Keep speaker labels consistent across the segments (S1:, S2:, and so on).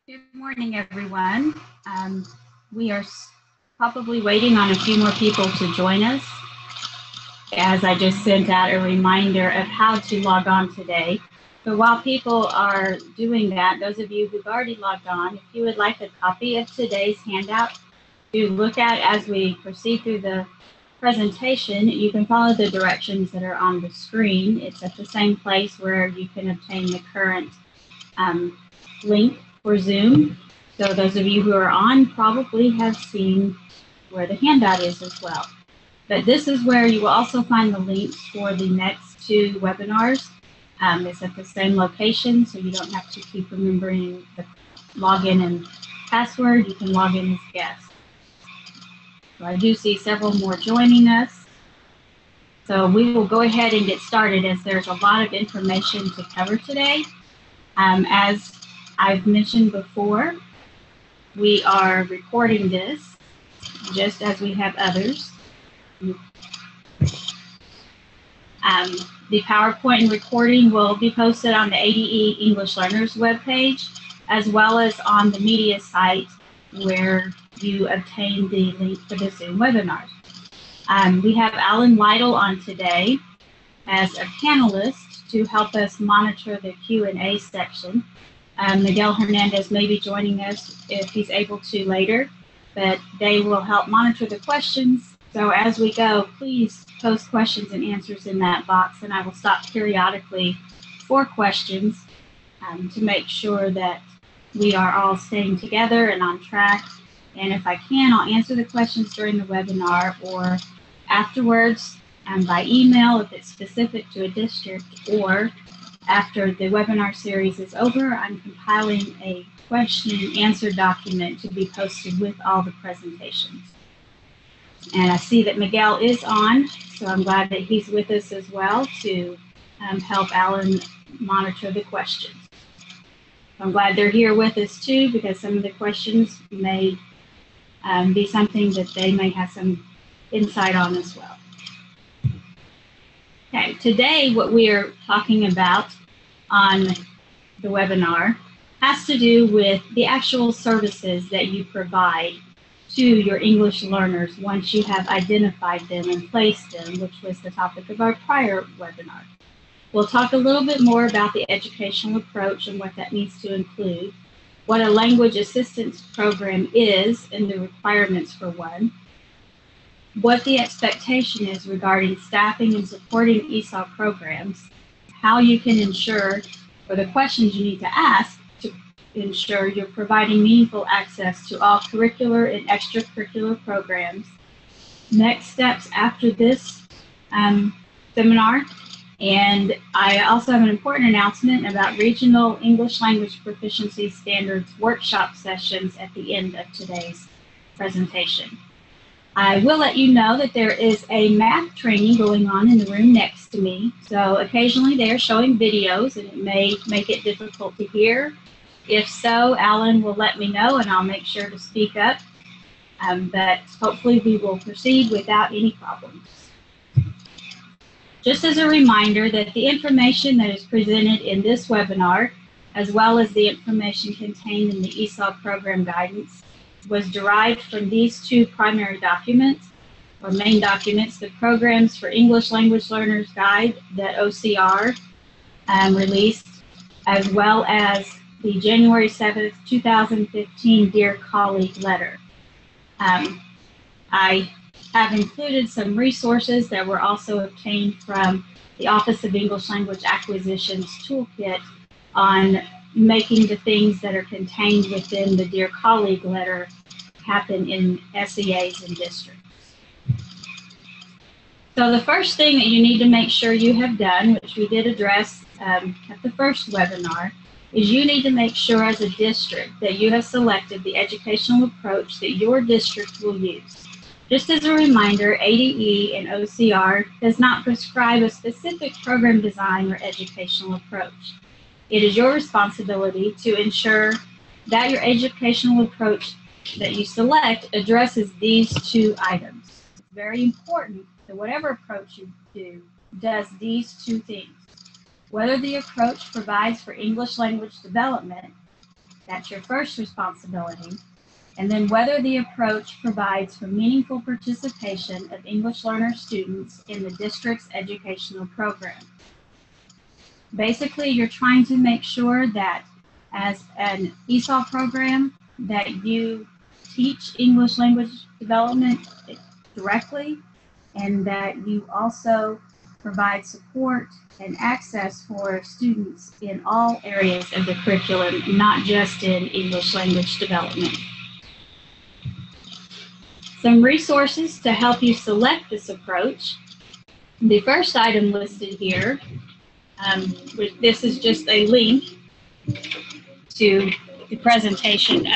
S1: Good morning, everyone. We are probably waiting on a few more people to join us, as I just sent out a reminder of how to log on today. But while people are doing that, those of you who've already logged on, if you would like a copy of today's handout to look at as we proceed through the presentation, you can follow the directions that are on the screen. It's at the same place where you can obtain the current link for Zoom. So those of you who are on probably have seen where the handout is as well. But this is where you will also find the links for the next two webinars. It's at the same location, so you don't have to keep remembering the login and password. You can log in as guests. So I do see several more joining us. So we will go ahead and get started, as there's a lot of information to cover today. As I've mentioned before, we are recording this, just as we have others. The PowerPoint recording will be posted on the ADE English Learners webpage, as well as on the media site where you obtain the link for the Zoom webinar. We have Alan Lytle on today as a panelist to help us monitor the Q&A section. Miguel Hernandez may be joining us if he's able to later, but they will help monitor the questions. So as we go, please post questions and answers in that box, and I will stop periodically for questions to make sure that we are all staying together and on track. And if I can, I'll answer the questions during the webinar or afterwards by email if it's specific to a district, or after the webinar series is over, I'm compiling a question and answer document to be posted with all the presentations. And I see that Miguel is on, so I'm glad that he's with us as well to help Alan monitor the questions. I'm glad they're here with us too, because some of the questions may be something that they may have some insight on as well. Okay, today what we are talking about on the webinar has to do with the actual services that you provide to your English learners once you have identified them and placed them, which was the topic of our prior webinar. We'll talk a little bit more about the educational approach and what that needs to include, what a language assistance program is and the requirements for one, what the expectation is regarding staffing and supporting ESOL programs, how you can ensure, or the questions you need to ask to ensure you're providing meaningful access to all curricular and extracurricular programs, next steps after this seminar, and I also have an important announcement about regional English language proficiency standards workshop sessions at the end of today's presentation. I will let you know that there is a math training going on in the room next to me. So occasionally they are showing videos and it may make it difficult to hear. If so, Alan will let me know and I'll make sure to speak up. But hopefully we will proceed without any problems. Just as a reminder that the information that is presented in this webinar, as well as the information contained in the ESOL program guidance, was derived from these two primary documents, or main documents: the Programs for English Language Learners Guide that OCR released, as well as the January 7th, 2015 Dear Colleague letter. I have included some resources that were also obtained from the Office of English Language Acquisitions Toolkit on making the things that are contained within the Dear Colleague letter happen in SEAs and districts. So the first thing that you need to make sure you have done, which we did address at the first webinar, is you need to make sure as a district that you have selected the educational approach that your district will use. Just as a reminder, ADE and OCR does not prescribe a specific program design or educational approach. It is your responsibility to ensure that your educational approach that you select addresses these two items. It's very important that whatever approach you do does these two things. Whether the approach provides for English language development That's your first responsibility. And then whether the approach provides for meaningful participation of English learner students in the district's educational program. Basically, you're trying to make sure that as an ESOL program that you teach English language development directly, and that you also provide support and access for students in all areas of the curriculum, not just in English language development. Some resources to help you select this approach. The first item listed here, this is just a link to the presentation.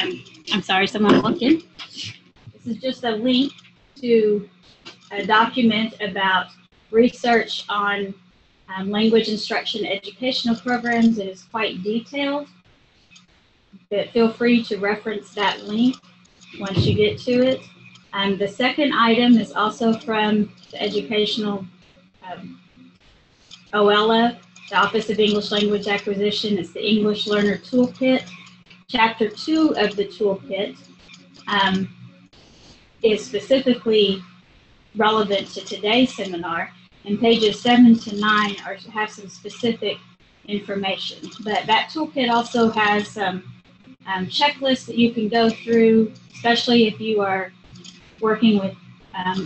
S1: I'm sorry, someone looked in. This is just a link to a document about research on language instruction educational programs. It is quite detailed, but feel free to reference that link once you get to it. The second item is also from the educational OLA, the Office of English Language Acquisition. It's the English Learner Toolkit. Chapter 2 of the toolkit is specifically relevant to today's seminar, and pages 7 to 9 have some specific information. But that toolkit also has some checklists that you can go through, especially if you are working with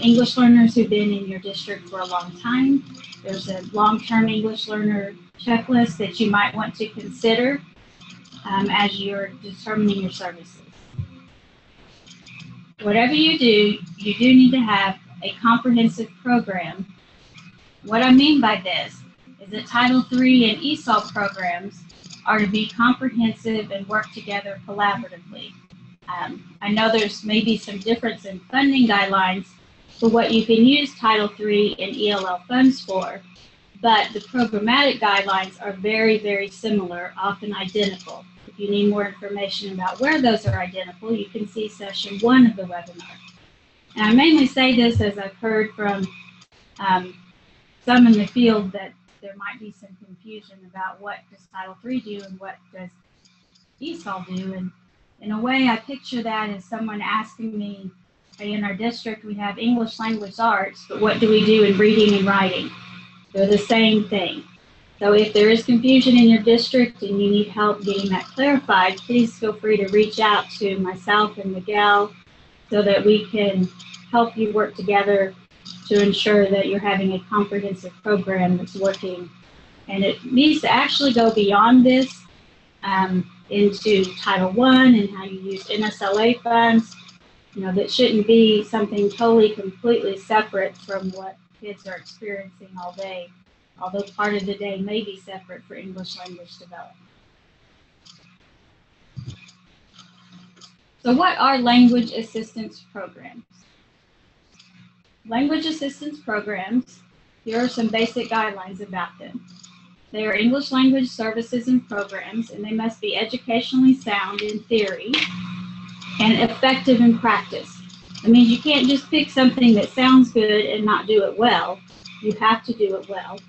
S1: English learners who've been in your district for a long time. There's a long-term English learner checklist that you might want to consider as you're determining your services. Whatever you do need to have a comprehensive program. What I mean by this is that Title III and ESOL programs are to be comprehensive and work together collaboratively. I know there's maybe some difference in funding guidelines for what you can use Title III and ELL funds for, but the programmatic guidelines are very, very similar, often identical. If you need more information about where those are identical, you can see session 1 of the webinar. And I mainly say this as I've heard from some in the field that there might be some confusion about what does Title III do and what does ESOL do. And in a way, I picture that as someone asking me, hey, in our district we have English language arts, but what do we do in reading and writing? They're the same thing. So if there is confusion in your district and you need help getting that clarified, please feel free to reach out to myself and Miguel so that we can help you work together to ensure that you're having a comprehensive program that's working. And it needs to actually go beyond this into Title I and how you use NSLA funds. You know, that shouldn't be something totally, completely separate from what kids are experiencing all day, although part of the day may be separate for English language development. So what are language assistance programs? Language assistance programs, here are some basic guidelines about them. They are English language services and programs, and they must be educationally sound in theory and effective in practice. That means you can't just pick something that sounds good and not do it well. You have to do it well.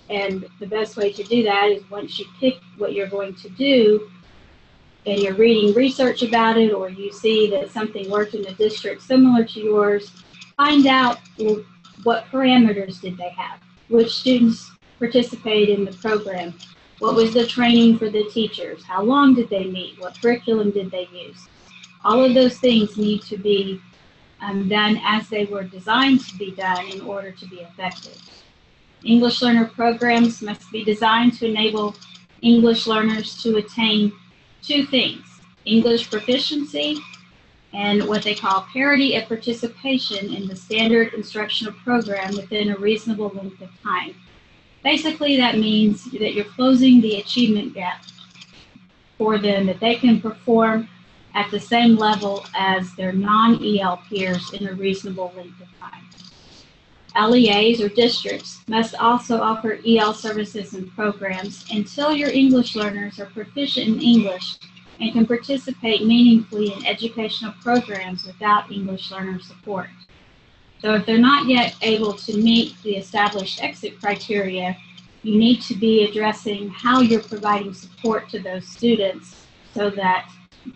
S1: And the best way to do that is once you pick what you're going to do and you're reading research about it, or you see that something worked in a district similar to yours, find out, well, what parameters did they have? Which students participated in the program? What was the training for the teachers? How long did they meet? What curriculum did they use? All of those things need to be done as they were designed to be done in order to be effective. English learner programs must be designed to enable English learners to attain two things: English proficiency and what they call parity of participation in the standard instructional program within a reasonable length of time. Basically, that means that you're closing the achievement gap for them, that they can perform at the same level as their non-EL peers in a reasonable length of time. LEAs, or districts, must also offer EL services and programs until your English learners are proficient in English and can participate meaningfully in educational programs without English learner support. So if they're not yet able to meet the established exit criteria, you need to be addressing how you're providing support to those students so that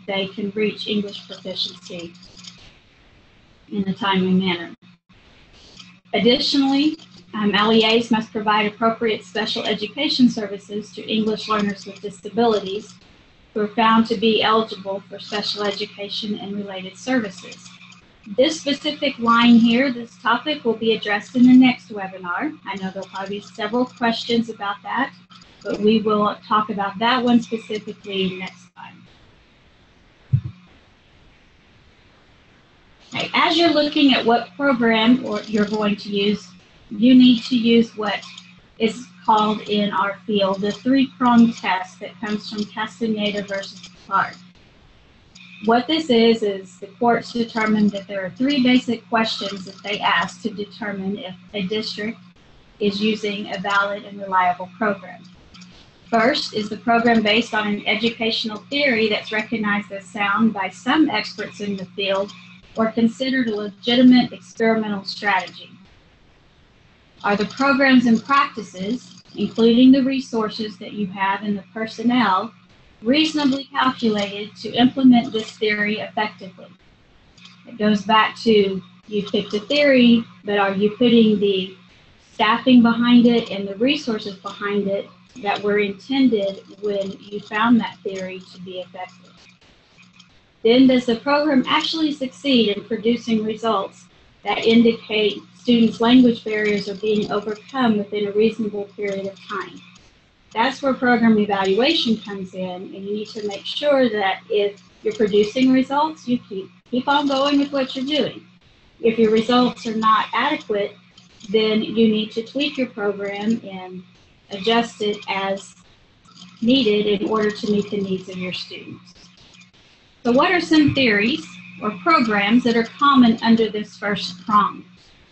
S1: they can reach English proficiency in a timely manner. Additionally, LEAs must provide appropriate special education services to English learners with disabilities who are found to be eligible for special education and related services. This specific line here, this topic, will be addressed in the next webinar. I know there'll probably be several questions about that, but we will talk about that one specifically next time. Okay, as you're looking at what program you're going to use, you need to use what is called in our field the three-pronged test that comes from Castaneda versus Clark. What this is the courts determined that there are three basic questions that they ask to determine if a district is using a valid and reliable program. First, is the program based on an educational theory that's recognized as sound by some experts in the field or considered a legitimate experimental strategy? Are the programs and practices, including the resources that you have and the personnel, reasonably calculated to implement this theory effectively? It goes back to, you picked a theory, but are you putting the staffing behind it and the resources behind it that were intended when you found that theory to be effective? Then does the program actually succeed in producing results that indicate students' language barriers are being overcome within a reasonable period of time? That's where program evaluation comes in, and you need to make sure that if you're producing results, you keep on going with what you're doing. If your results are not adequate, then you need to tweak your program and adjust it as needed in order to meet the needs of your students. So what are some theories or programs that are common under this first prong?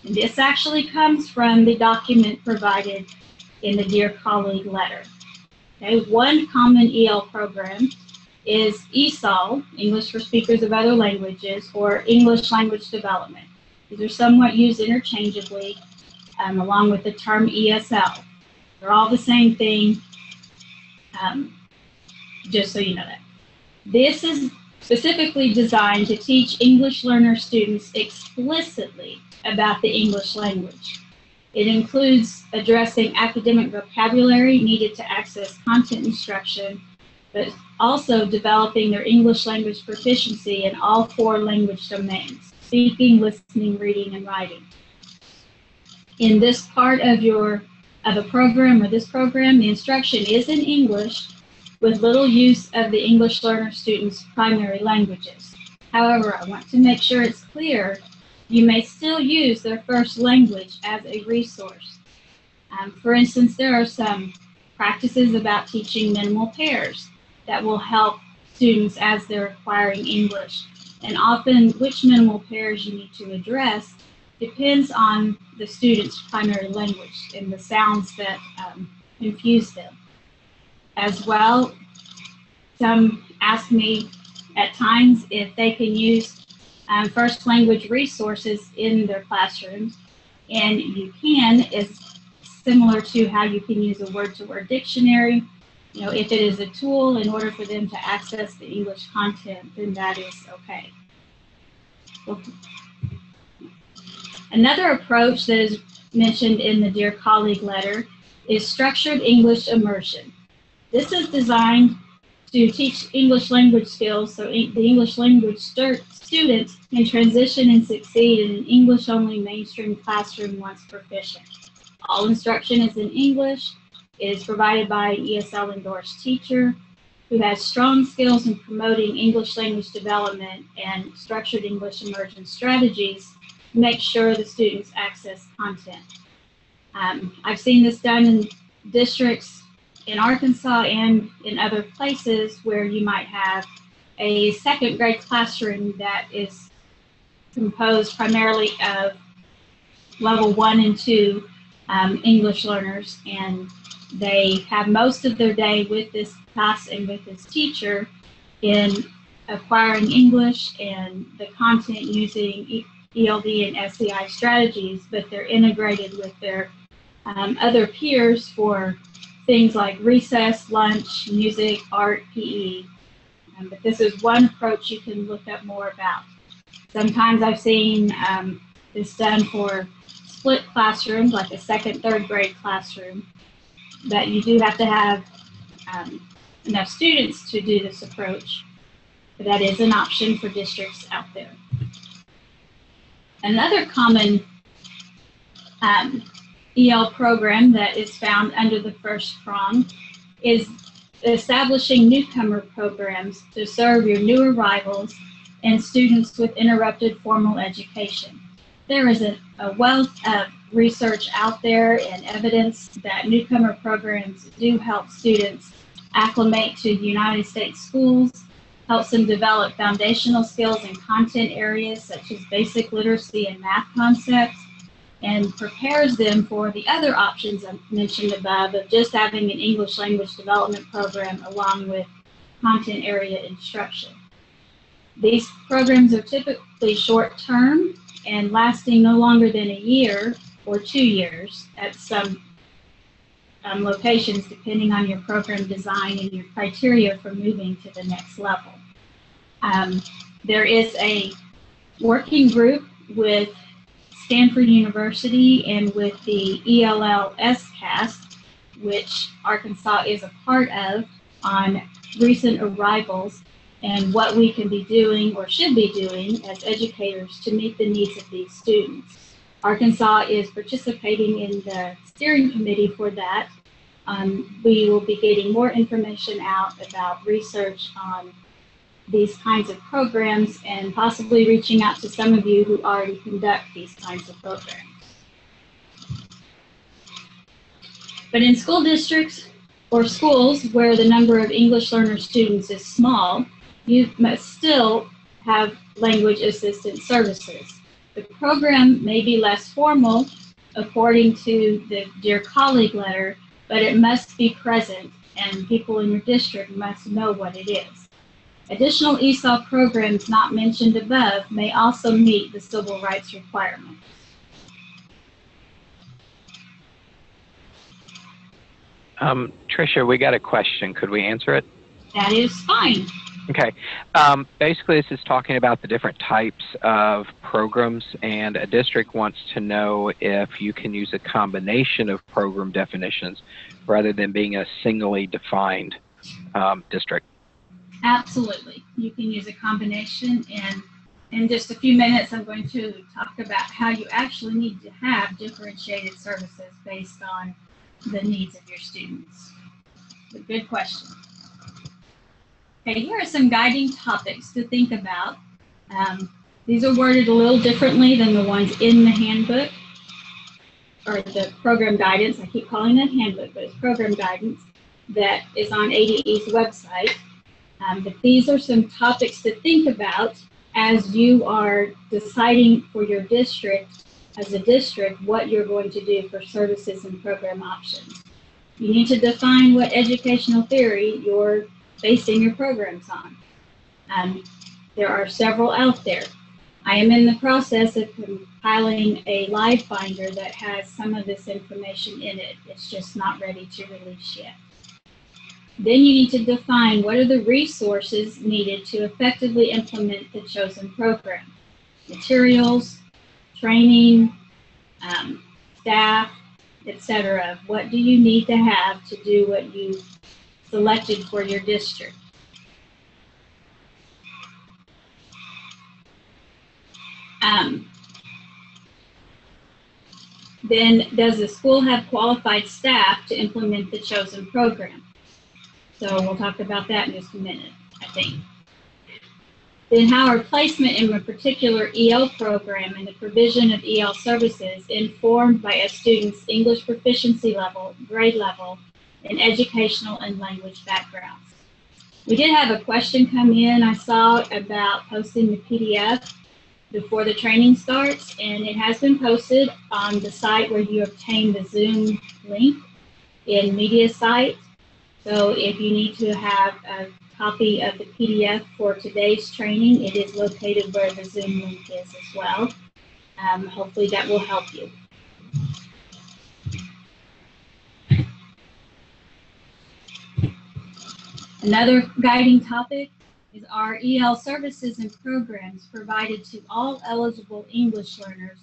S1: And this actually comes from the document provided in the Dear Colleague letter. Okay, one common EL program is ESOL, English for Speakers of Other Languages, or English Language Development. These are somewhat used interchangeably along with the term ESL. They're all the same thing, just so you know that. This is specifically designed to teach English learner students explicitly about the English language. It includes addressing academic vocabulary needed to access content instruction, but also developing their English language proficiency in all four language domains: speaking, listening, reading, and writing. In this part of a program, or this program, the instruction is in English with little use of the English learner students' primary languages. However, I want to make sure it's clear you may still use their first language as a resource. For instance, there are some practices about teaching minimal pairs that will help students as they're acquiring English. And often which minimal pairs you need to address depends on the student's primary language and the sounds that confuse them. As well, some ask me at times if they can use first language resources in their classrooms, and you can. Is similar to how you can use a word-to-word dictionary. You know, if it is a tool in order for them to access the English content, then that is okay. Another approach that is mentioned in the Dear Colleague letter is structured English immersion. This is designed to teach English language skills so the English language students can transition and succeed in an English-only mainstream classroom once proficient. All instruction is in English. It is provided by an ESL endorsed teacher who has strong skills in promoting English language development and structured English immersion strategies to make sure the students access content. I've seen this done in districts in Arkansas and in other places where you might have a second grade classroom that is composed primarily of level 1 and 2 English learners, and they have most of their day with this class and with this teacher in acquiring English and the content using ELD and SEI strategies, but they're integrated with their other peers for things like recess, lunch, music, art, PE, But this is one approach you can look up more about. Sometimes I've seen this done for split classrooms, like a second, third grade classroom, that you do have to have enough students to do this approach. But that is an option for districts out there. Another common EL program that is found under the first prong is establishing newcomer programs to serve your new arrivals and students with interrupted formal education. There is a wealth of research out there and evidence that newcomer programs do help students acclimate to United States schools, helps them develop foundational skills in content areas such as basic literacy and math concepts, and prepares them for the other options I mentioned above of just having an English language development program along with content area instruction. These programs are typically short-term and lasting no longer than a year or 2 years at some locations, depending on your program design and your criteria for moving to the next level. There is a working group with Stanford University and with the ELL SCAST, which Arkansas is a part of, on recent arrivals and what we can be doing or should be doing as educators to meet the needs of these students. Arkansas is participating in the steering committee for that. We will be getting more information out about research on these kinds of programs and possibly reaching out to some of you who already conduct these kinds of programs. But in school districts or schools where the number of English learner students is small, you must still have language assistance services. The program may be less formal according to the Dear Colleague letter, but it must be present and people in your district must know what it is. Additional ESOL programs not mentioned above may also meet the civil rights requirements.
S2: Tricia, we got a question. Could we answer it?
S1: That is fine.
S2: Okay. Basically, this is talking about the different types of programs, and a district wants to know if you can use a combination of program definitions rather than being a singly defined district.
S1: Absolutely. You can use a combination, and in just a few minutes I'm going to talk about how you actually need to have differentiated services based on the needs of your students. A good question. Okay, here are some guiding topics to think about. These are worded a little differently than the ones in the handbook, or the program guidance. I keep calling it handbook, but it's program guidance that is on ADE's website. But these are some topics to think about as you are deciding for your district, as a district, what you're going to do for services and program options. You need to define what educational theory you're basing your programs on. There are several out there. I am in the process of compiling a live binder that has some of this information in it. It's just not ready to release yet. Then you need to define what are the resources needed to effectively implement the chosen program. Materials, training, staff, etc. What do you need to have to do what you selected for your district? Then does the school have qualified staff to implement the chosen program? So we'll talk about that in just a minute, I think. Then how are placement in a particular EL program and the provision of EL services informed by a student's English proficiency level, grade level, and educational and language backgrounds? We did have a question come in, I saw, about posting the PDF before the training starts, and it has been posted on the site where you obtain the Zoom link in Media Site. So if you need to have a copy of the PDF for today's training, it is located where the Zoom link is as well. Hopefully that will help you. Another guiding topic is our EL services and programs provided to all eligible English learners,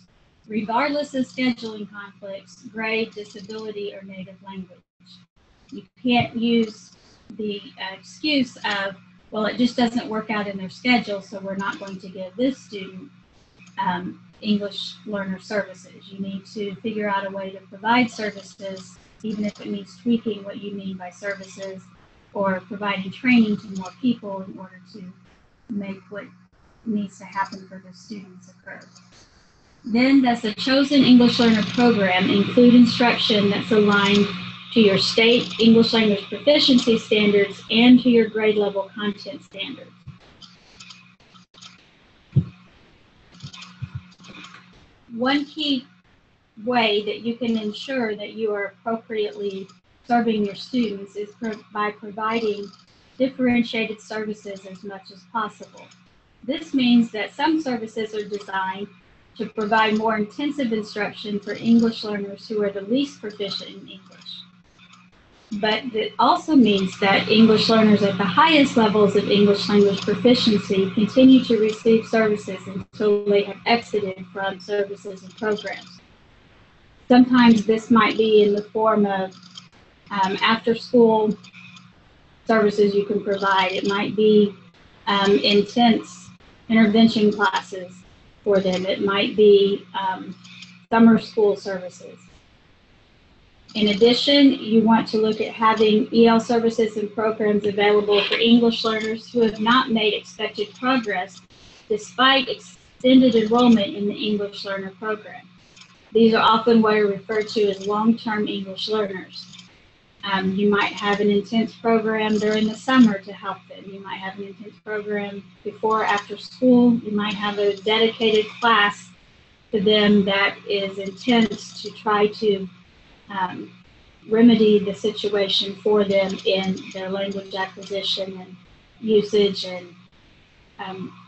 S1: regardless of scheduling conflicts, grade, disability, or native language. You can't use the excuse of, well, it just doesn't work out in their schedule, so we're not going to give this student English learner services. You need to figure out a way to provide services, even if it means tweaking what you mean by services or providing training to more people in order to make what needs to happen for the students occur. Then does the chosen English learner program include instruction that's aligned to your state English language proficiency standards and to your grade level content standards? One key way that you can ensure that you are appropriately serving your students is by providing differentiated services as much as possible. This means that some services are designed to provide more intensive instruction for English learners who are the least proficient in English. But it also means that English learners at the highest levels of English language proficiency continue to receive services until they have exited from services and programs. Sometimes this might be in the form of after-school services you can provide. It might be intense intervention classes for them. It might be summer school services. In addition, you want to look at having EL services and programs available for English learners who have not made expected progress despite extended enrollment in the English learner program. These are often what are referred to as long-term English learners. You might have an intense program during the summer to help them. You might have an intense program before or after school. You might have a dedicated class to them that is intense to try to remedy the situation for them in their language acquisition and usage, and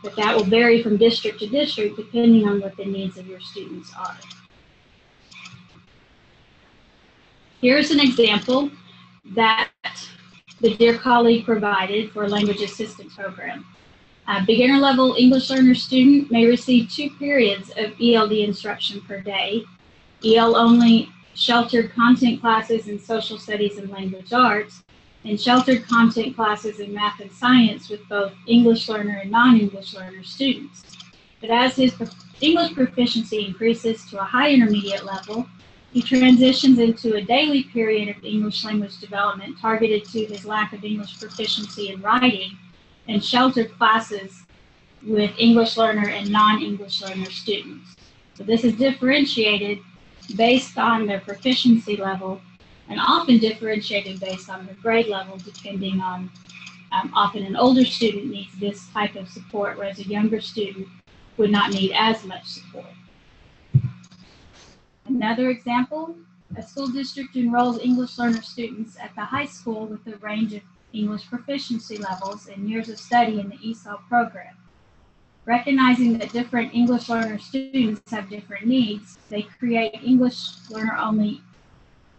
S1: but that will vary from district to district depending on what the needs of your students are. Here's an example that the Dear Colleague provided for a language assistance program. A beginner level English learner student may receive 2 periods of ELD instruction per day, EL only sheltered content classes in social studies and language arts, and sheltered content classes in math and science with both English learner and non-English learner students. But as his English proficiency increases to a high intermediate level, he transitions into a daily period of English language development targeted to his lack of English proficiency in writing, and sheltered classes with English learner and non-English learner students. So this is differentiated based on their proficiency level, and often differentiated based on their grade level, depending on, often an older student needs this type of support, whereas a younger student would not need as much support. Another example, a school district enrolls English learner students at the high school with a range of English proficiency levels and years of study in the ESOL program. Recognizing that different English learner students have different needs, they create English learner only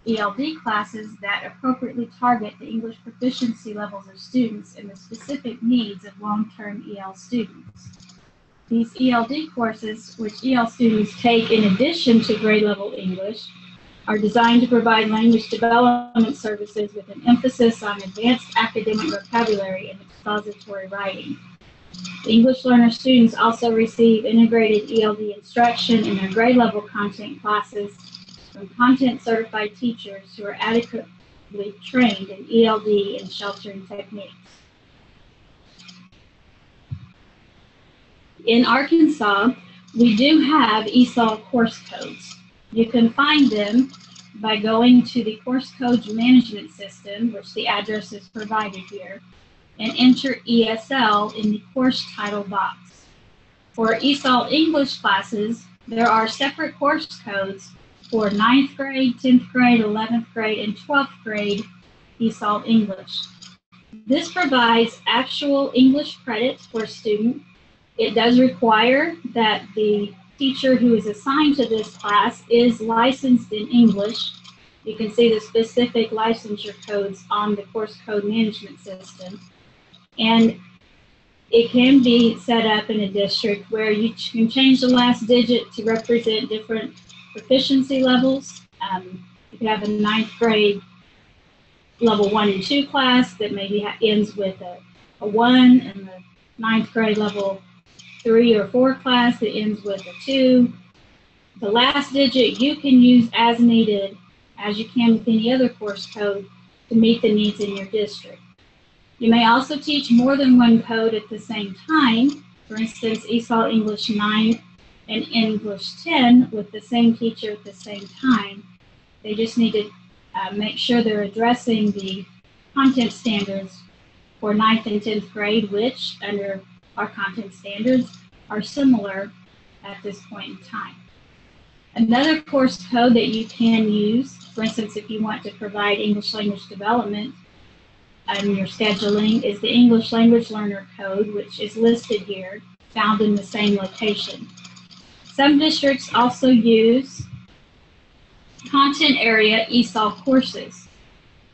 S1: ELD classes that appropriately target the English proficiency levels of students and the specific needs of long-term EL students. These ELD courses, which EL students take in addition to grade level English, are designed to provide language development services with an emphasis on advanced academic vocabulary and expository writing. The English learner students also receive integrated ELD instruction in their grade level content classes from content certified teachers who are adequately trained in ELD and sheltering techniques. In Arkansas, we do have ESOL course codes. You can find them by going to the course codes management system, which the address is provided here, and enter ESL in the course title box. For ESOL English classes, there are separate course codes for 9th grade, 10th grade, 11th grade, and 12th grade ESOL English. This provides actual English credits for a student. It does require that the teacher who is assigned to this class is licensed in English. You can see the specific licensure codes on the course code management system. And It can be set up in a district where you can change the last digit to represent different proficiency levels. You could have a 9th grade level 1 and 2 class that maybe ends with a 1, and the 9th grade level 3 or 4 class that ends with a 2. The last digit you can use as needed, as you can with any other course code, to meet the needs in your district. You may also teach more than one code at the same time. For instance, ESOL English 9 and English 10 with the same teacher at the same time. They just need to make sure they're addressing the content standards for 9th and 10th grade, which under our content standards are similar at this point in time. Another course code that you can use, for instance, if you want to provide English language development in your scheduling, is the English language learner code, which is listed here, found in the same location. Some districts also use content area ESOL courses.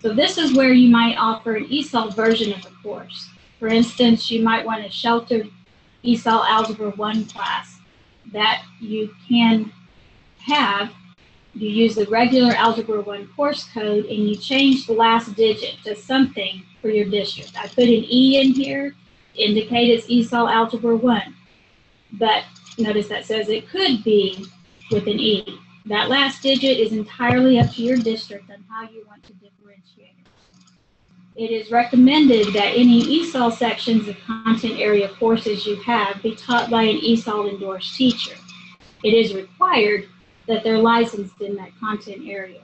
S1: So this is where you might offer an ESOL version of a course. For instance, you might want a sheltered ESOL Algebra 1 class that you can have. You use the regular Algebra 1 course code and you change the last digit to something for your district. I put an E in here to indicate it's ESOL Algebra 1, but notice that says it could be with an E. That last digit is entirely up to your district on how you want to differentiate it. It is recommended that any ESOL sections of content area courses you have be taught by an ESOL endorsed teacher. It is required that they're licensed in that content area.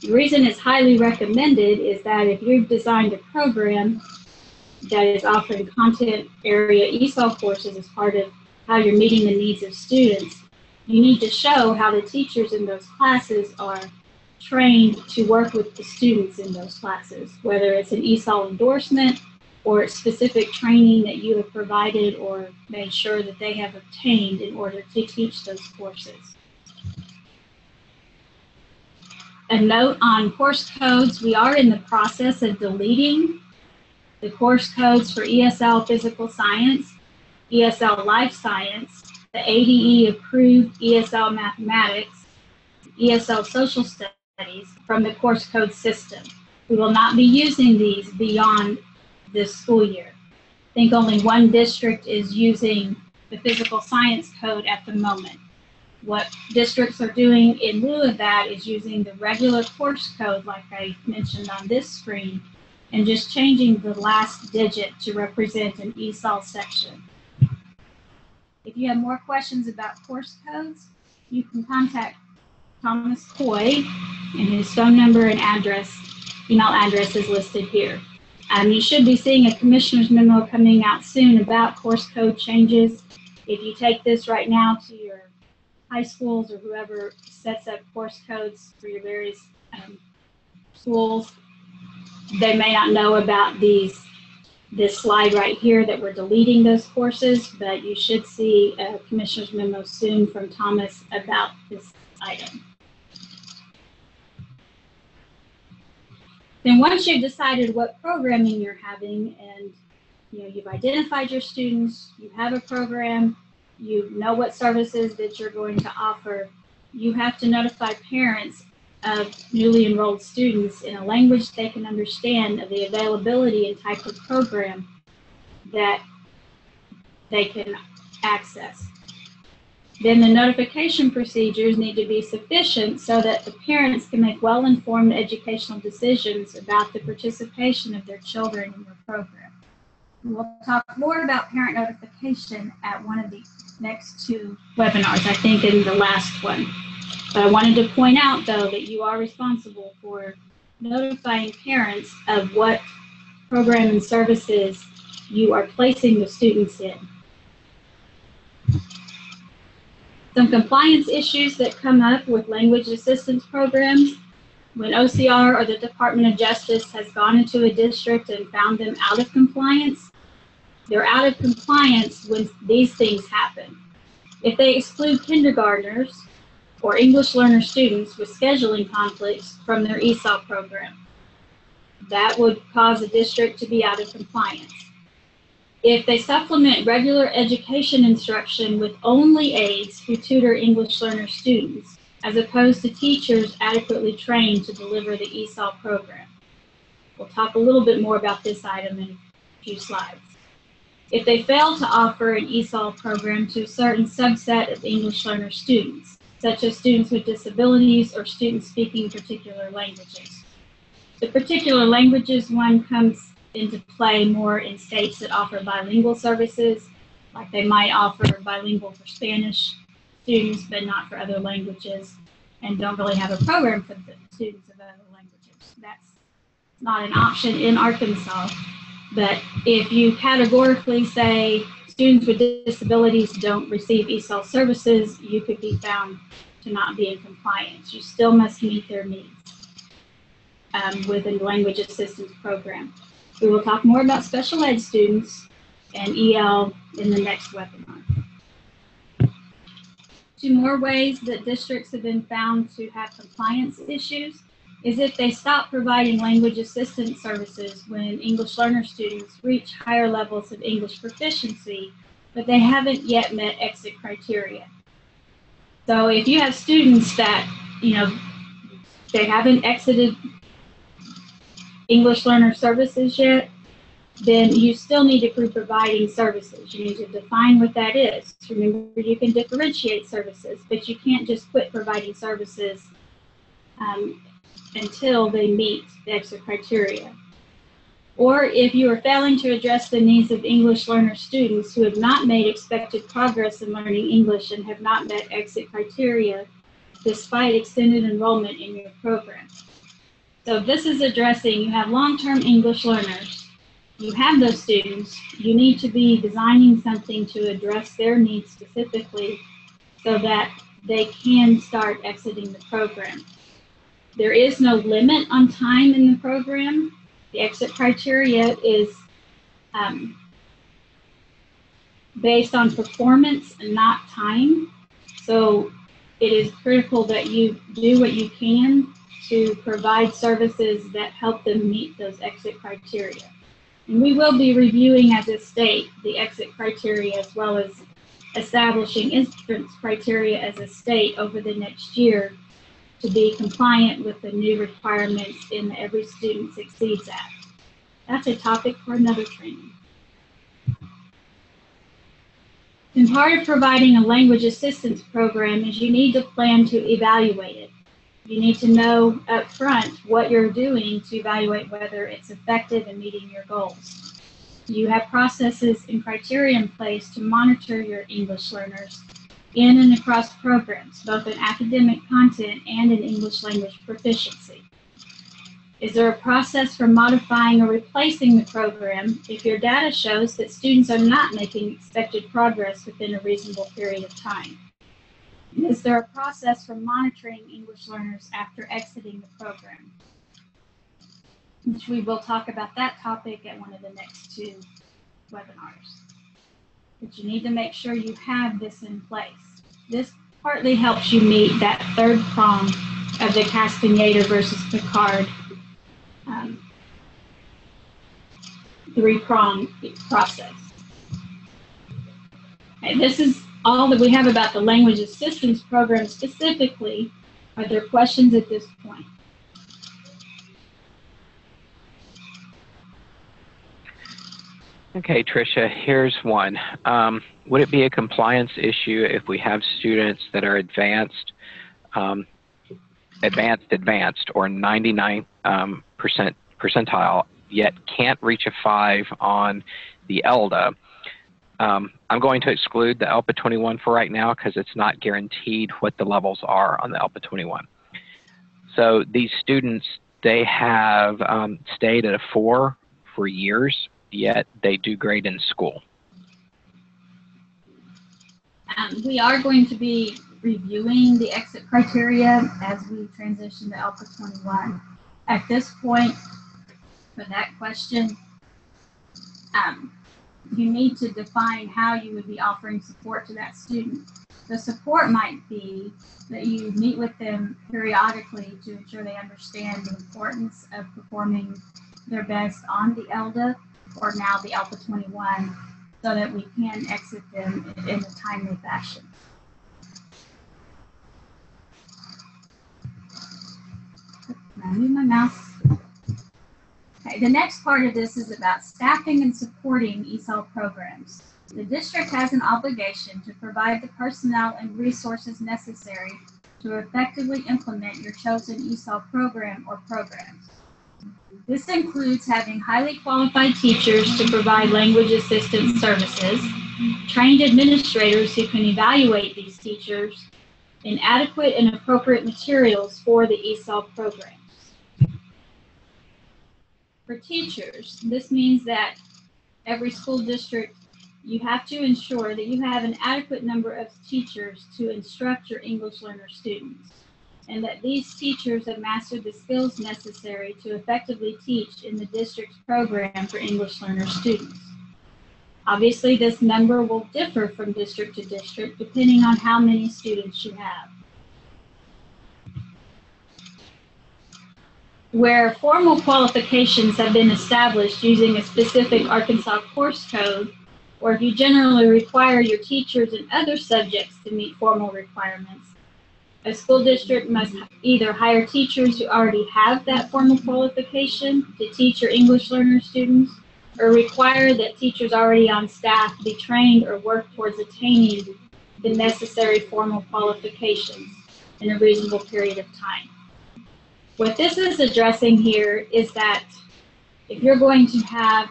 S1: The reason it's highly recommended is that if you've designed a program that is offering content area ESOL courses as part of how you're meeting the needs of students, you need to show how the teachers in those classes are trained to work with the students in those classes, whether it's an ESOL endorsement or specific training that you have provided or made sure that they have obtained in order to teach those courses. A note on course codes: we are in the process of deleting the course codes for ESL Physical Science, ESL Life Science, the ADE approved ESL Mathematics, ESL Social Studies from the course code system. We will not be using these beyond this school year. I think only one district is using the physical science code at the moment. What districts are doing in lieu of that is using the regular course code, like I mentioned on this screen, and just changing the last digit to represent an ESOL section. If you have more questions about course codes, you can contact Thomas Coy, and his phone number and address, email address is listed here. You should be seeing a commissioner's memo coming out soon about course code changes. If you take this right now to your high schools or whoever sets up course codes for your various schools, they may not know about this slide right here that we're deleting those courses, but you should see a commissioner's memo soon from Thomas about this item. Then once you've decided what programming you're having and you've identified your students, you have a program, you know what services that you're going to offer, you have to notify parents of newly enrolled students in a language they can understand of the availability and type of program that they can access. Then the notification procedures need to be sufficient so that the parents can make well-informed educational decisions about the participation of their children in your program. We'll talk more about parent notification at one of the next two webinars, I think in the last one. But I wanted to point out, though, that you are responsible for notifying parents of what program and services you are placing the students in. Some compliance issues that come up with language assistance programs: when OCR or the Department of Justice has gone into a district and found them out of compliance, they're out of compliance when these things happen. If they exclude kindergartners or English learner students with scheduling conflicts from their ESOL program, that would cause a district to be out of compliance. If they supplement regular education instruction with only aides who tutor English learner students, as opposed to teachers adequately trained to deliver the ESOL program. We'll talk a little bit more about this item in a few slides. If they fail to offer an ESOL program to a certain subset of English learner students, such as students with disabilities or students speaking particular languages. The particular languages one comes into play more in states that offer bilingual services, like they might offer bilingual for Spanish students, but not for other languages, and don't really have a program for the students of other languages. That's not an option in Arkansas, but if you categorically say students with disabilities don't receive ESOL services, you could be found to not be in compliance. You still must meet their needs with a language assistance program. We will talk more about special ed students and EL in the next webinar. Two more ways that districts have been found to have compliance issues is if they stop providing language assistance services when English learner students reach higher levels of English proficiency, but they haven't yet met exit criteria. So if you have students that, they haven't exited English learner services yet, then you still need to be providing services. You need to define what that is. Remember, you can differentiate services, but you can't just quit providing services until they meet the exit criteria. Or if you are failing to address the needs of English learner students who have not made expected progress in learning English and have not met exit criteria despite extended enrollment in your program. So this is addressing, you have long-term English learners, you have those students, you need to be designing something to address their needs specifically so that they can start exiting the program. There is no limit on time in the program. The exit criteria is based on performance and not time. So it is critical that you do what you can to provide services that help them meet those exit criteria. And we will be reviewing as a state the exit criteria as well as establishing entrance criteria as a state over the next year to be compliant with the new requirements in the Every Student Succeeds Act. That's a topic for another training. And part of providing a language assistance program is you need to plan to evaluate it. You need to know up front what you're doing to evaluate whether it's effective in meeting your goals. You have processes and criteria in place to monitor your English learners in and across programs, both in academic content and in English language proficiency. Is there a process for modifying or replacing the program if your data shows that students are not making expected progress within a reasonable period of time? And is there a process for monitoring English learners after exiting the program? Which we will talk about that topic at one of the next two webinars. But you need to make sure you have this in place. This partly helps you meet that third prong of the Castaneda versus Picard three-pronged process. And this is all that we have about the language assistance program specifically. Are there questions at this point?
S2: Okay, Tricia, here's one. Would it be a compliance issue if we have students that are advanced, or 99% percentile, yet can't reach a 5 on the ELDA? I'm going to exclude the ELPA 21 for right now because it's not guaranteed what the levels are on the ELPA 21. So these students, they have stayed at a 4 for years, yet they do great in school.
S1: We are going to be reviewing the exit criteria as we transition to ELPA 21. At this point, for that question, you need to define how you would be offering support to that student. The support might be that you meet with them periodically to ensure they understand the importance of performing their best on the ELDA, or now the ELPA 21, so that we can exit them in a timely fashion. Now move my mouse. Okay, the next part of this is about staffing and supporting ESOL programs. The district has an obligation to provide the personnel and resources necessary to effectively implement your chosen ESOL program or programs. This includes having highly qualified teachers to provide language assistance services, trained administrators who can evaluate these teachers, and adequate and appropriate materials for the ESOL programs. For teachers, this means that every school district, you have to ensure that you have an adequate number of teachers to instruct your English learner students, and that these teachers have mastered the skills necessary to effectively teach in the district's program for English learner students. Obviously, this number will differ from district to district depending on how many students you have. Where formal qualifications have been established using a specific Arkansas course code, or if you generally require your teachers in other subjects to meet formal requirements, a school district must either hire teachers who already have that formal qualification to teach your English learner students, or require that teachers already on staff be trained or work towards attaining the necessary formal qualifications in a reasonable period of time. What this is addressing here is that if you're going to have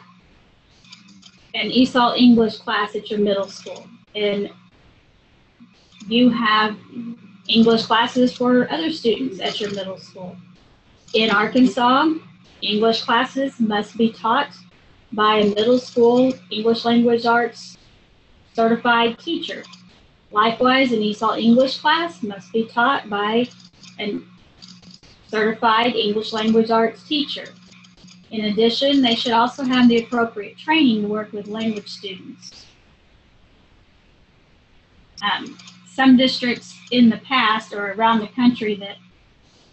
S1: an ESOL English class at your middle school, and you have English classes for other students at your middle school. In Arkansas, English classes must be taught by a middle school English language arts certified teacher. Likewise, an ESOL English class must be taught by a certified English language arts teacher. In addition, they should also have the appropriate training to work with language students. Some districts in the past or around the country that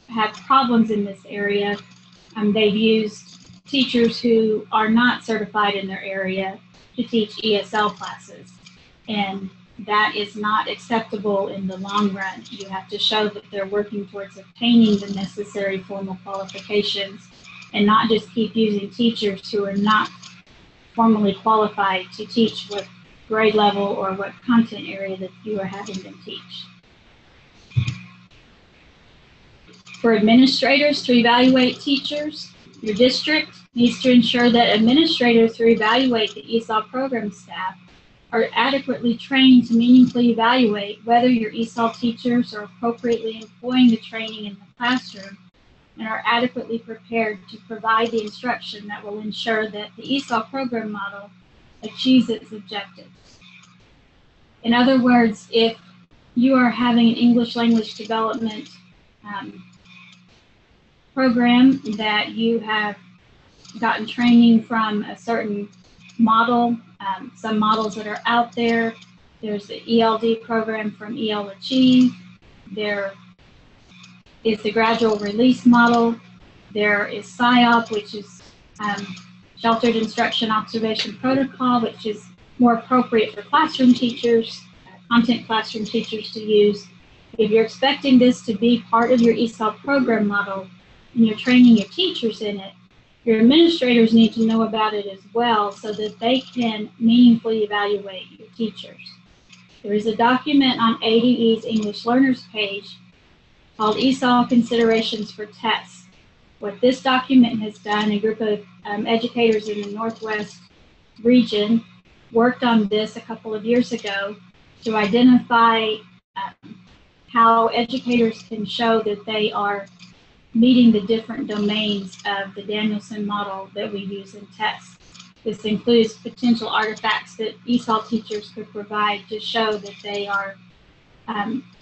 S1: have problems in this area, they've used teachers who are not certified in their area to teach ESL classes. And that is not acceptable in the long run. You have to show that they're working towards obtaining the necessary formal qualifications and not just keep using teachers who are not formally qualified to teach what grade level or what content area that you are having them teach. For administrators to evaluate teachers, your district needs to ensure that administrators who evaluate the ESOL program staff are adequately trained to meaningfully evaluate whether your ESOL teachers are appropriately employing the training in the classroom and are adequately prepared to provide the instruction that will ensure that the ESOL program model achieves its objectives. In other words, if you are having an English language development program that you have gotten training from a certain model, some models that are out there, there's the ELD program from EL Achieve, there is the gradual release model, there is SIOP, which is Sheltered Instruction Observation Protocol, which is more appropriate for classroom teachers, content classroom teachers to use. If you're expecting this to be part of your ESOL program model and you're training your teachers in it, your administrators need to know about it as well so that they can meaningfully evaluate your teachers. There is a document on ADE's English Learners page called ESOL Considerations for Tests. What this document has done, a group of educators in the Northwest region worked on this a couple of years ago to identify how educators can show that they are meeting the different domains of the Danielson model that we use in tests. This includes potential artifacts that ESOL teachers could provide to show that they are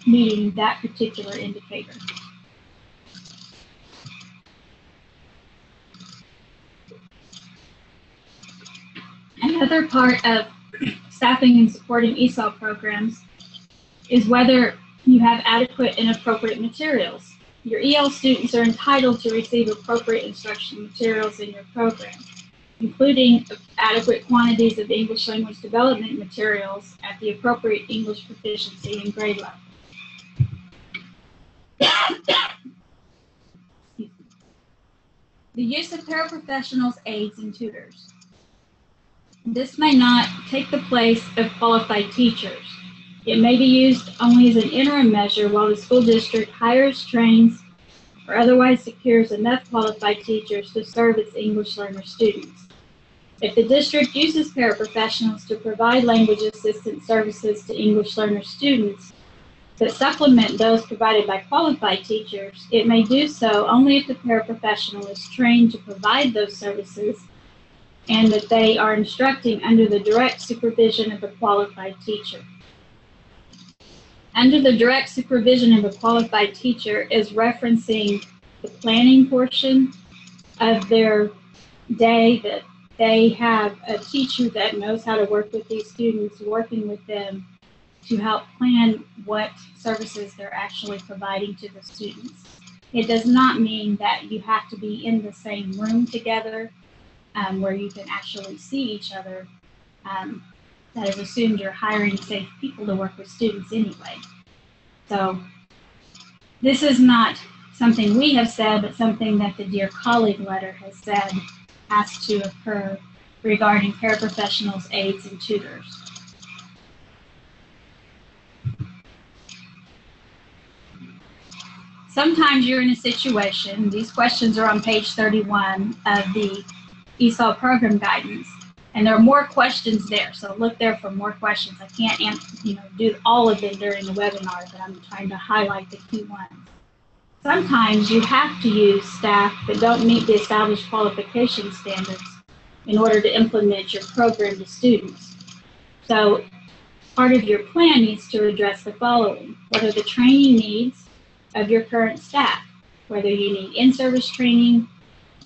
S1: meeting that particular indicator. Another part of staffing and supporting ESOL programs is whether you have adequate and appropriate materials. Your EL students are entitled to receive appropriate instructional materials in your program. including adequate quantities of English language development materials at the appropriate English proficiency and grade level. The use of paraprofessionals, aides, and tutors. This may not take the place of qualified teachers. It may be used only as an interim measure while the school district hires, trains, or otherwise secures enough qualified teachers to serve its English learner students. If the district uses paraprofessionals to provide language assistance services to English learner students that supplement those provided by qualified teachers, it may do so only if the paraprofessional is trained to provide those services and that they are instructing under the direct supervision of a qualified teacher. Under the direct supervision of a qualified teacher is referencing the planning portion of their day, that they have a teacher that knows how to work with these students, working with them to help plan what services they're actually providing to the students. It does not mean that you have to be in the same room together where you can actually see each other. That is assumed you're hiring safe people to work with students anyway. So this is not something we have said, but something that the Dear Colleague letter has said has to occur regarding paraprofessionals, aides, and tutors. Sometimes you're in a situation, these questions are on page 31 of the ESOL program guidance, and there are more questions there, so look there for more questions. I can't do all of them during the webinar, but I'm trying to highlight the key ones. Sometimes you have to use staff that don't meet the established qualification standards in order to implement your program to students. So part of your plan needs to address the following: what are the training needs of your current staff, whether you need in-service training,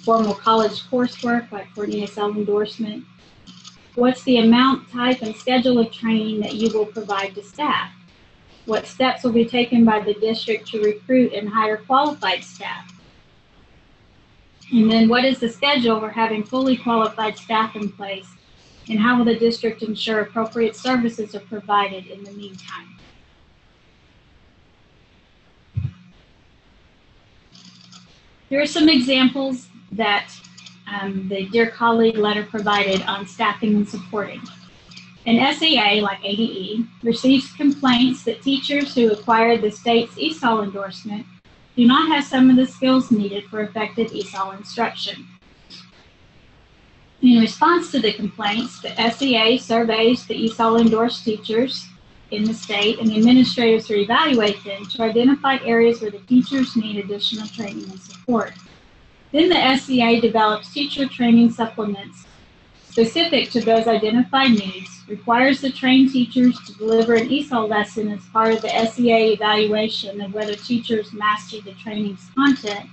S1: formal college coursework like for an ESOL endorsement. What's the amount, type, and schedule of training that you will provide to staff? What steps will be taken by the district to recruit and hire qualified staff? And then what is the schedule for having fully qualified staff in place? And how will the district ensure appropriate services are provided in the meantime? Here are some examples that the Dear Colleague letter provided on staffing and supporting. An SEA, like ADE, receives complaints that teachers who acquired the state's ESOL endorsement do not have some of the skills needed for effective ESOL instruction. In response to the complaints, the SEA surveys the ESOL endorsed teachers in the state and the administrators who evaluate them to identify areas where the teachers need additional training and support. Then the SEA develops teacher training supplements specific to those identified needs, requires the trained teachers to deliver an ESOL lesson as part of the SEA evaluation of whether teachers mastered the training's content,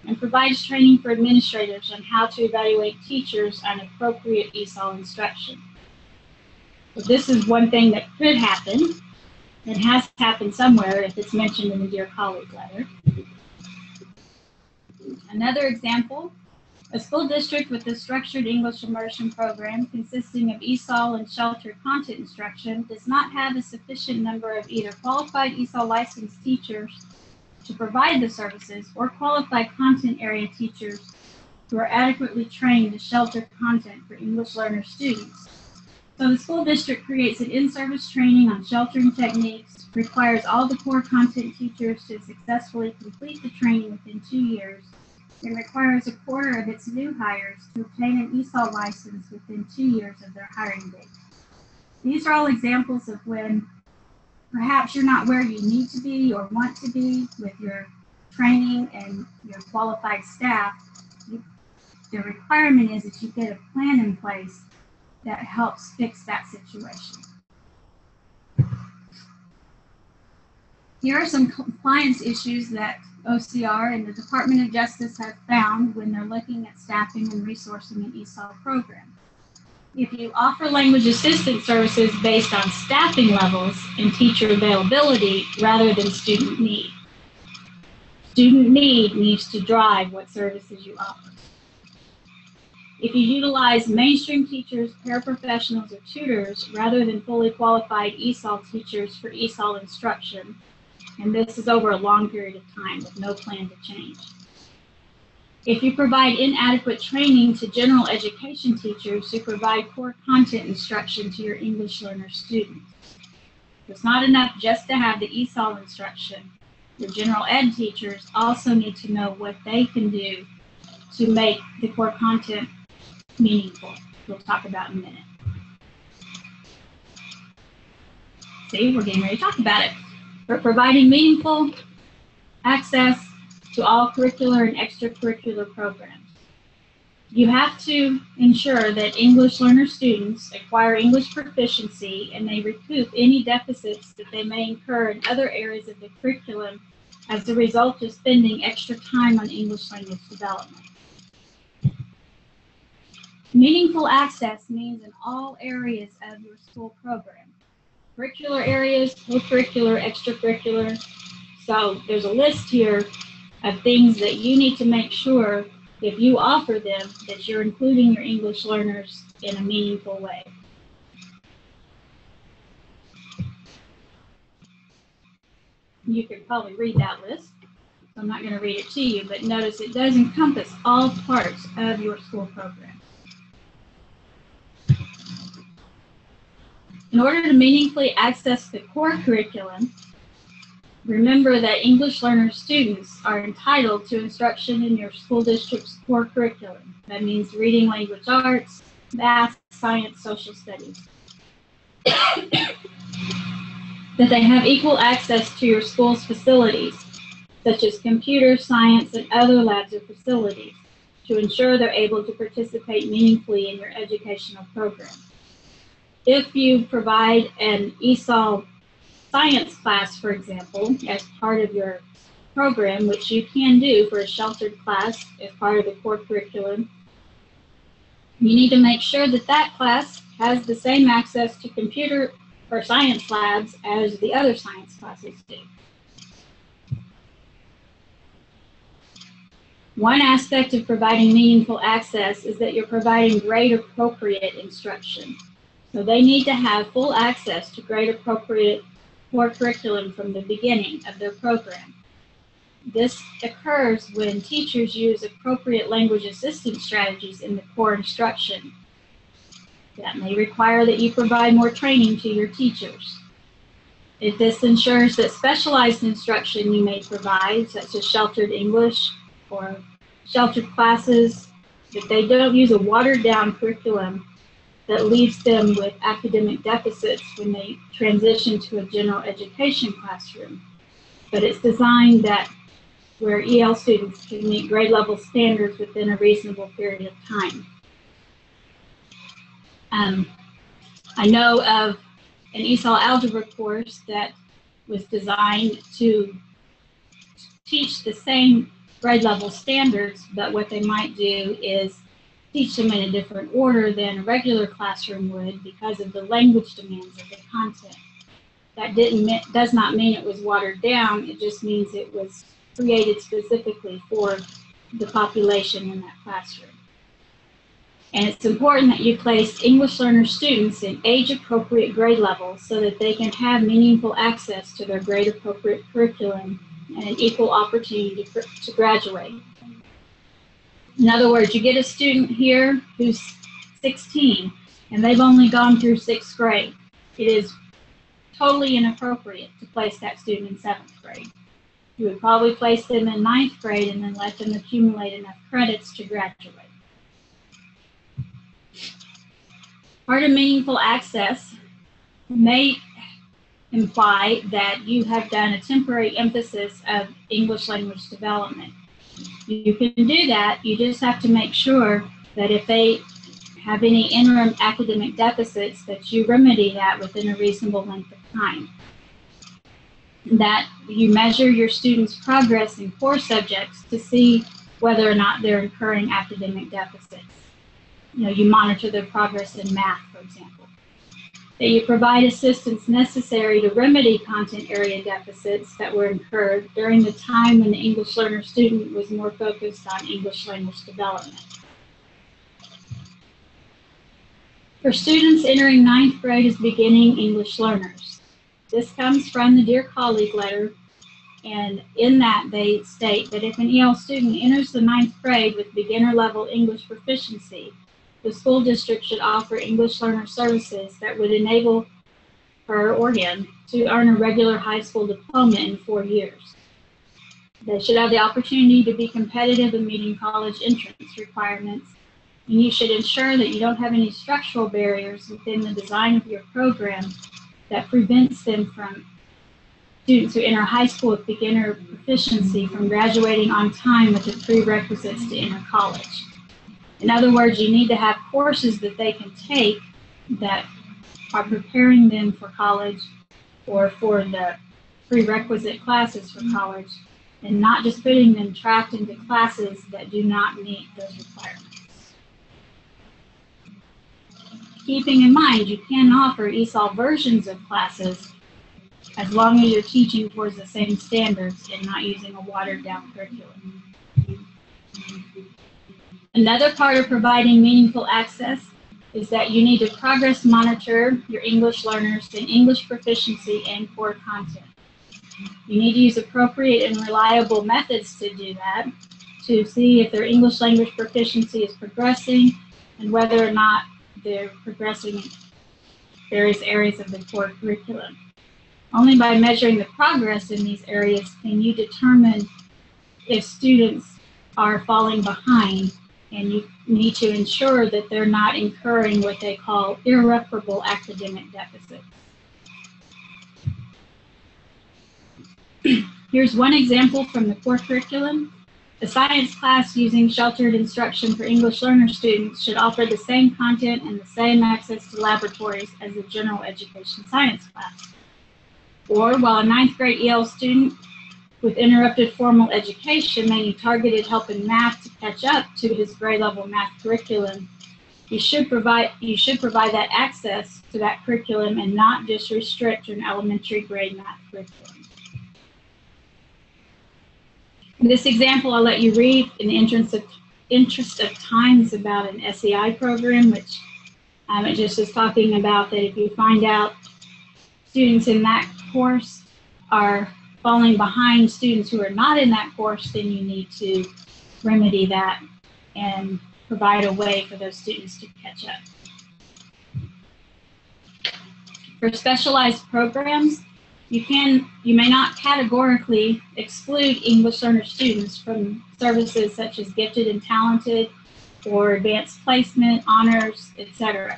S1: and provides training for administrators on how to evaluate teachers on appropriate ESOL instruction. So this is one thing that could happen. It has happened somewhere if it's mentioned in the Dear Colleague letter. Another example, a school district with a structured English immersion program consisting of ESOL and sheltered content instruction does not have a sufficient number of either qualified ESOL licensed teachers to provide the services or qualified content area teachers who are adequately trained to shelter content for English learner students. So the school district creates an in-service training on sheltering techniques, requires all the core content teachers to successfully complete the training within 2 years, and requires a quarter of its new hires to obtain an ESOL license within 2 years of their hiring date. These are all examples of when perhaps you're not where you need to be or want to be with your training and your qualified staff. The requirement is that you get a plan in place that helps fix that situation. Here are some compliance issues that OCR and the Department of Justice have found when they're looking at staffing and resourcing an ESOL program. If you offer language assistance services based on staffing levels and teacher availability rather than student need, student need needs to drive what services you offer. If you utilize mainstream teachers, paraprofessionals, or tutors rather than fully qualified ESOL teachers for ESOL instruction, and this is over a long period of time with no plan to change. If you provide inadequate training to general education teachers who provide core content instruction to your English learner students. It's not enough just to have the ESOL instruction. Your general ed teachers also need to know what they can do to make the core content meaningful. We'll talk about in a minute. See, we're getting ready to talk about it. For providing meaningful access to all curricular and extracurricular programs. You have to ensure that English learner students acquire English proficiency and they recoup any deficits that they may incur in other areas of the curriculum as a result of spending extra time on English language development. Meaningful access means in all areas of your school program. Curricular areas, co-curricular, extracurricular. So there's a list here of things that you need to make sure if you offer them that you're including your English learners in a meaningful way. You could probably read that list. So I'm not going to read it to you, but notice it does encompass all parts of your school program. In order to meaningfully access the core curriculum, remember that English learner students are entitled to instruction in your school district's core curriculum. That means reading, language arts, math, science, social studies. That they have equal access to your school's facilities, such as computer, science, and other labs or facilities, to ensure they're able to participate meaningfully in your educational program. If you provide an ESOL science class, for example, as part of your program, which you can do for a sheltered class as part of the core curriculum, you need to make sure that that class has the same access to computer or science labs as the other science classes do. One aspect of providing meaningful access is that you're providing grade-appropriate instruction. So they need to have full access to grade-appropriate core curriculum from the beginning of their program. This occurs when teachers use appropriate language assistance strategies in the core instruction. That may require that you provide more training to your teachers. If this ensures that specialized instruction you may provide, such as sheltered English or sheltered classes, that they don't use a watered-down curriculum that leaves them with academic deficits when they transition to a general education classroom. But it's designed that where EL students can meet grade level standards within a reasonable period of time. I know of an ESOL algebra course that was designed to teach the same grade level standards, but what they might do is teach them in a different order than a regular classroom would because of the language demands of the content. That does not mean it was watered down, it just means it was created specifically for the population in that classroom. And it's important that you place English learner students in age-appropriate grade levels so that they can have meaningful access to their grade-appropriate curriculum and an equal opportunity to graduate. In other words, you get a student here who's 16 and they've only gone through 6th grade. It is totally inappropriate to place that student in 7th grade. You would probably place them in 9th grade and then let them accumulate enough credits to graduate. Part of meaningful access may imply that you have done a temporary emphasis of English language development. You can do that, you just have to make sure that if they have any interim academic deficits, that you remedy that within a reasonable length of time. That you measure your students' progress in core subjects to see whether or not they're incurring academic deficits. You monitor their progress in math, for example. That you provide assistance necessary to remedy content area deficits that were incurred during the time when the English learner student was more focused on English language development. For students entering 9th grade as beginning English learners, this comes from the Dear Colleague letter, and in that they state that if an EL student enters the 9th grade with beginner level English proficiency, the school district should offer English learner services that would enable her or him to earn a regular high school diploma in 4 years. They should have the opportunity to be competitive in meeting college entrance requirements, and you should ensure that you don't have any structural barriers within the design of your program that prevents them from students who enter high school with beginner proficiency from graduating on time with the prerequisites to enter college. In other words, you need to have courses that they can take that are preparing them for college or for the prerequisite classes for college, and not just putting them trapped into classes that do not meet those requirements. Keeping in mind, you can offer ESOL versions of classes as long as you're teaching towards the same standards and not using a watered-down curriculum. Another part of providing meaningful access is that you need to progress monitor your English learners in English proficiency and core content. You need to use appropriate and reliable methods to do that, to see if their English language proficiency is progressing and whether or not they're progressing in various areas of the core curriculum. Only by measuring the progress in these areas can you determine if students are falling behind, and you need to ensure that they're not incurring what they call irreparable academic deficits. Here's one example from the core curriculum. A science class using sheltered instruction for English learner students should offer the same content and the same access to laboratories as a general education science class. Or while a 9th grade EL student with interrupted formal education may need targeted help in math to catch up to his grade level math curriculum, you should provide that access to that curriculum and not just restrict to an elementary grade math curriculum. This example I'll let you read in the interest of time is about an SEI program, which it just is talking about that if you find out students in that course are falling behind students who are not in that course, then you need to remedy that and provide a way for those students to catch up. For specialized programs, you may not categorically exclude English learner students from services such as gifted and talented or advanced placement, honors, etc.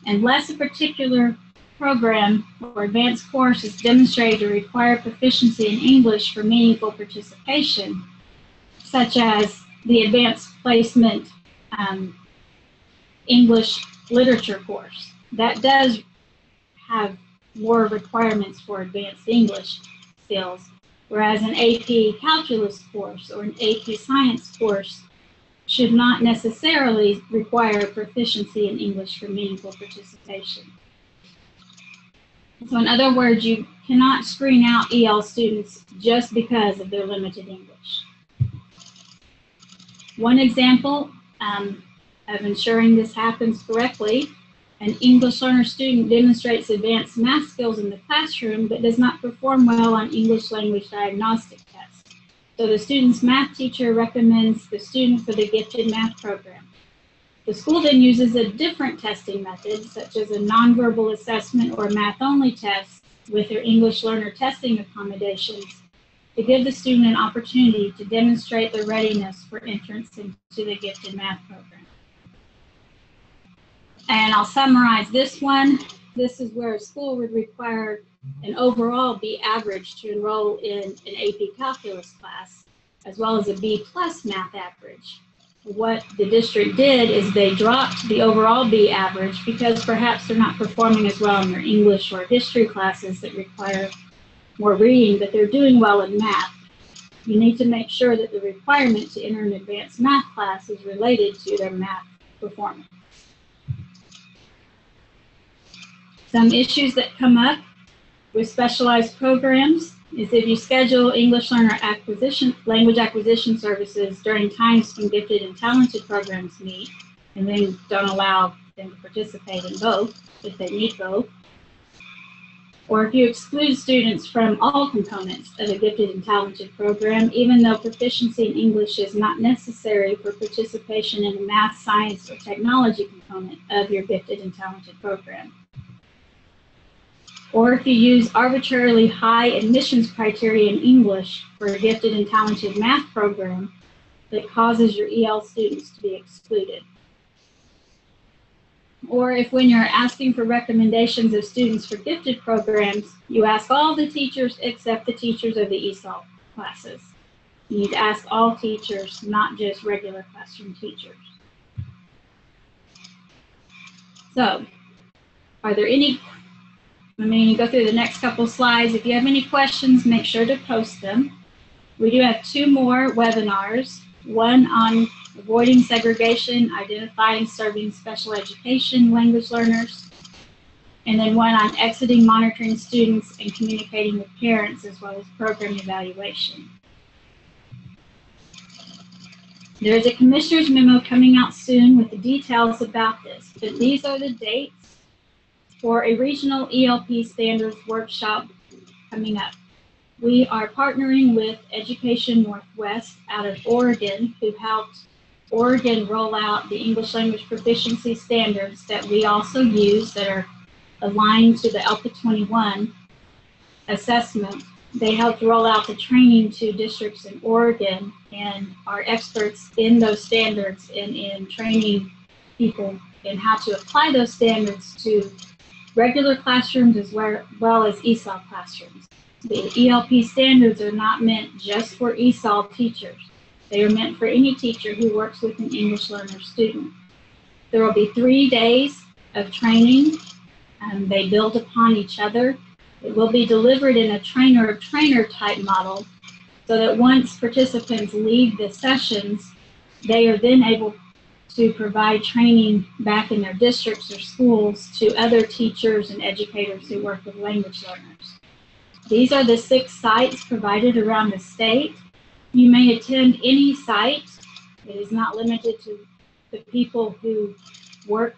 S1: Unless a particular program or advanced course is demonstrated to require proficiency in English for meaningful participation, such as the advanced placement English literature course. That does have more requirements for advanced English skills, whereas an AP calculus course or an AP science course should not necessarily require proficiency in English for meaningful participation. So in other words, you cannot screen out EL students just because of their limited English. One example of ensuring this happens correctly, an English learner student demonstrates advanced math skills in the classroom but does not perform well on English language diagnostic tests. So the student's math teacher recommends the student for the gifted math program. The school then uses a different testing method, such as a nonverbal assessment or math-only test with their English learner testing accommodations to give the student an opportunity to demonstrate their readiness for entrance into the gifted math program. And I'll summarize this one. This is where a school would require an overall B average to enroll in an AP calculus class, as well as a B+ math average. What the district did is they dropped the overall B average because perhaps they're not performing as well in their English or history classes that require more reading, but they're doing well in math. You need to make sure that the requirement to enter an advanced math class is related to their math performance. Some issues that come up with specialized programs is if you schedule English learner language acquisition services during times when gifted and talented programs meet, and then don't allow them to participate in both if they need both. Or if you exclude students from all components of a gifted and talented program, even though proficiency in English is not necessary for participation in a math, science, or technology component of your gifted and talented program. Or if you use arbitrarily high admissions criteria in English for a gifted and talented math program that causes your EL students to be excluded. Or if when you're asking for recommendations of students for gifted programs, you ask all the teachers except the teachers of the ESOL classes. You need to ask all teachers, not just regular classroom teachers. So, are there any, I'm going to go through the next couple slides. If you have any questions, make sure to post them. We do have 2 more webinars, one on avoiding segregation, identifying serving special education language learners, and then one on exiting monitoring students and communicating with parents, as well as program evaluation. There is a commissioner's memo coming out soon with the details about this, but these are the dates for a regional ELP standards workshop coming up. We are partnering with Education Northwest out of Oregon, who helped Oregon roll out the English language proficiency standards that we also use that are aligned to the ELPA 21 assessment. They helped roll out the training to districts in Oregon and are experts in those standards and in training people in how to apply those standards to regular classrooms as well as ESOL classrooms. The ELP standards are not meant just for ESOL teachers. They are meant for any teacher who works with an English learner student. There will be 3 days of training. They build upon each other. It will be delivered in a trainer-of-trainer type model so that once participants leave the sessions, they are then able to provide training back in their districts or schools to other teachers and educators who work with language learners. These are the 6 sites provided around the state. You may attend any site. It is not limited to the people who work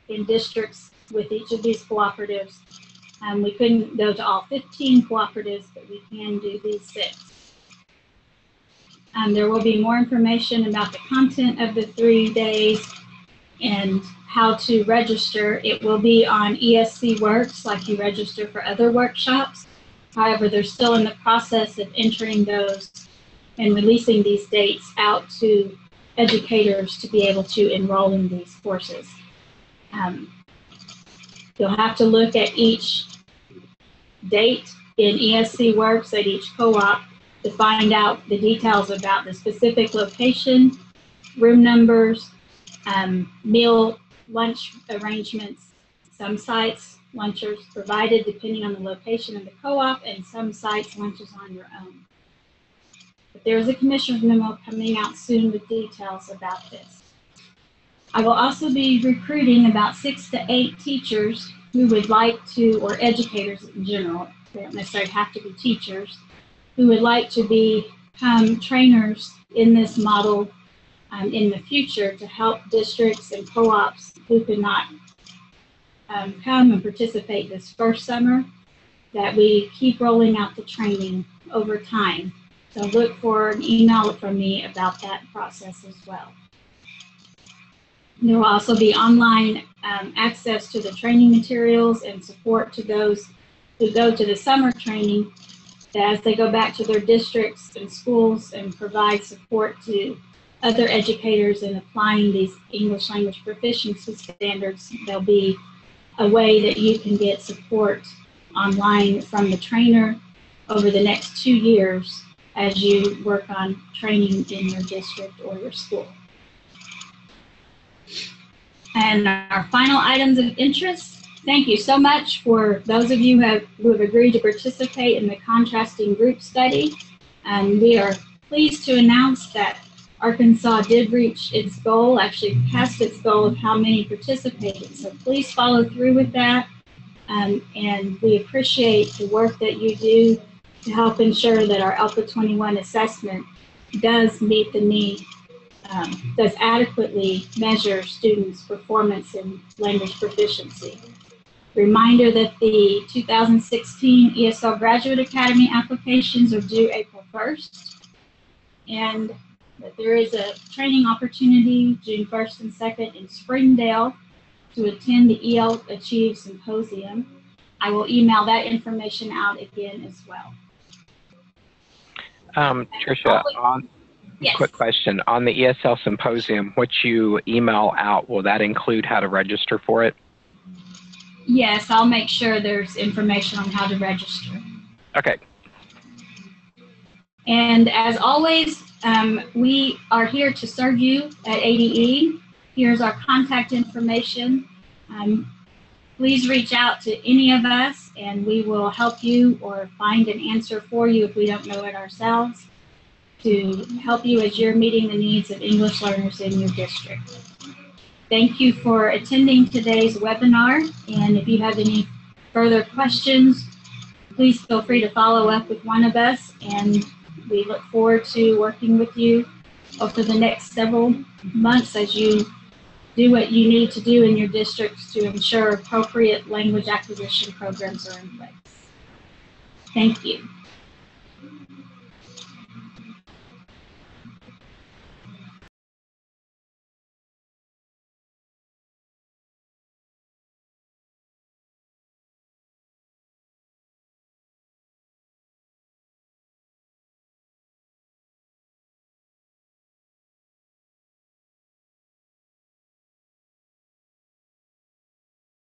S1: in districts with each of these cooperatives. We couldn't go to all 15 cooperatives, but we can do these 6. There will be more information about the content of the 3 days and how to register. It will be on ESC Works like you register for other workshops. However, they're still in the process of entering those and releasing these dates out to educators to be able to enroll in these courses. You'll have to look at each date in ESC Works at each co-op to find out the details about the specific location, room numbers, meal, lunch arrangements. Some sites, lunch is provided depending on the location of the co-op, and some sites, lunch is on your own. But there is a commissioner's memo coming out soon with details about this. I will also be recruiting about 6 to 8 teachers who would like to, or educators in general, they don't necessarily have to be teachers, who would like to become trainers in this model in the future to help districts and co-ops who could not come and participate this first summer, that we keep rolling out the training over time. So look for an email from me about that process as well. There will also be online access to the training materials and support to those who go to the summer training as they go back to their districts and schools and provide support to other educators in applying these English language proficiency standards. There'll be a way that you can get support online from the trainer over the next 2 years as you work on training in your district or your school. And our final items of interest, thank you so much for those of you who have agreed to participate in the contrasting group study. We are pleased to announce that Arkansas did reach its goal, actually passed its goal of how many participated. So please follow through with that. And we appreciate the work that you do to help ensure that our ELPA 21 assessment does meet the need does adequately measure students' performance in language proficiency. Reminder that the 2016 ESOL Graduate Academy applications are due April 1st, and that there is a training opportunity June 1st and 2nd in Springdale to attend the EL Achieve Symposium. I will email that information out again as well.
S2: Tricia,
S1: Yes.
S2: quick question. On the ESL Symposium, what you email out, will that include how to register for it?
S1: Yes, I'll make sure there's information on how to register.
S2: Okay.
S1: And as always, we are here to serve you at ADE. Here's our contact information. Please reach out to any of us and we will help you or find an answer for you if we don't know it ourselves, to help you as you're meeting the needs of English learners in your district. Thank you for attending today's webinar, and if you have any further questions, please feel free to follow up with one of us, and we look forward to working with you over the next several months as you do what you need to do in your districts to ensure appropriate language acquisition programs are in place. Thank you.